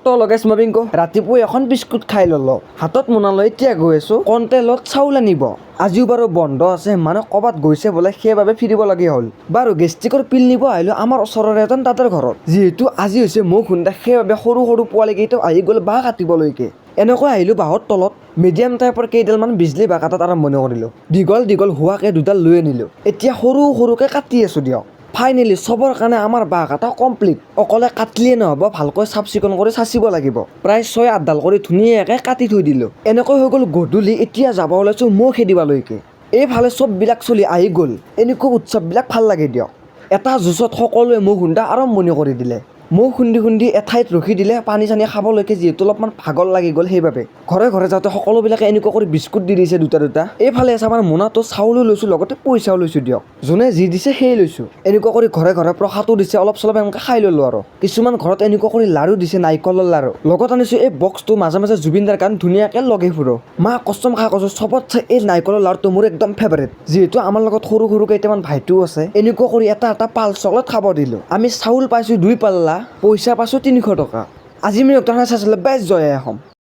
তো লগাইছ মবিংকো ৰাতিপুৱা এখন বিস্কুট খাই ল'লো হাতত মোনা লৈ এতিয়া গৈ আছো কণ্টেলত চাউল আনিব আজিও বাৰু বন্ধ আছে মানে ক'ৰবাত গৈছে বোলে সেইবাবে ফিৰিবলগীয়া হ'ল বাৰু গেষ্টিকৰ পিল নিব আহিলোঁ আমাৰ ওচৰৰে এজন দাদাৰ ঘৰত যিহেতু আজি হৈছে মুখ খুন্দা সেইবাবে সৰু সৰু পোৱালীকেইটাও আহি গ'ল বাঁহ কাটিবলৈকে এনেকৈ আহিলোঁ বাঁহৰ তলত মিডিয়াম টাইপৰ কেইডালমান বিজলী বাঁহ কাটাত আৰম্ভণি কৰিলোঁ দীঘল দীঘল হোৱাকৈ দুডাল লৈ আনিলোঁ এতিয়া সৰু সৰুকৈ কাটি আছোঁ দিয়ক ফাইনেলি চবৰ কাৰণে আমাৰ বাঁহ কাটা কমপ্লিট অকলে কাটলিয়ে নহ'ব ভালকৈ চাফ চিকুণ কৰি চাচিব লাগিব প্ৰায় 6-8ডাল কৰি ধুনীয়াকৈ কাটি থৈ দিলোঁ এনেকৈ হৈ গ'ল গধূলি এতিয়া যাব ওলাইছোঁ মৌ খেদিবলৈকে এইফালে চববিলাক চলি আহি গ'ল এনেকুৱা উৎসৱবিলাক ভাল লাগে দিয়ক এটা জুচত সকলোৱে মৌ খুন্দা আৰম্ভণি কৰি দিলে মৌ খুন্দি খুন্দি এঠাইত ৰখি দিলে পানী চানী খাবলৈকে যিহেতু অলপমান ভাগৰ লাগি গ'ল সেইবাবে ঘৰে ঘৰে যাওঁতে সকলোবিলাকে এনেকুৱা কৰি বিস্কুট দি দিছে দুটা এইফালে আছে আমাৰ মোনাটো চাউলো লৈছোঁ লগতে পইচাও লৈছোঁ দিয়ক যোনে যি দিছে সেই লৈছোঁ এনেকুৱা কৰি ঘৰে ঘৰে প্ৰসাদো দিছে অলপ চলপ এনেকৈ খাই ল'লোঁ আৰু কিছুমান ঘৰত এনেকুৱা কৰি লাৰু দিছে নাৰিকলৰ লাৰু লগত আনিছোঁ এই বক্সটো মাজে মাজে জুবিনদাৰ গান ধুনীয়াকৈ লগাই ফুৰো মা কষ্টম খাই কৈছোঁ চবতছে এই নাৰিকলৰ লাৰুটো মোৰ একদম ফেভাৰেট যিহেতু আমাৰ লগত সৰু সৰু কেইটামান ভাইটিও আছে এনেকুৱা কৰি এটা পাল চকলেট খাব দিলোঁ আমি চাউল পাইছোঁ 2 পাল্লা পইচা পাইছোঁ 300 টকা আজি আমি ডক্টৰ চাইছিলোঁ বেষ্ট জয় অসম।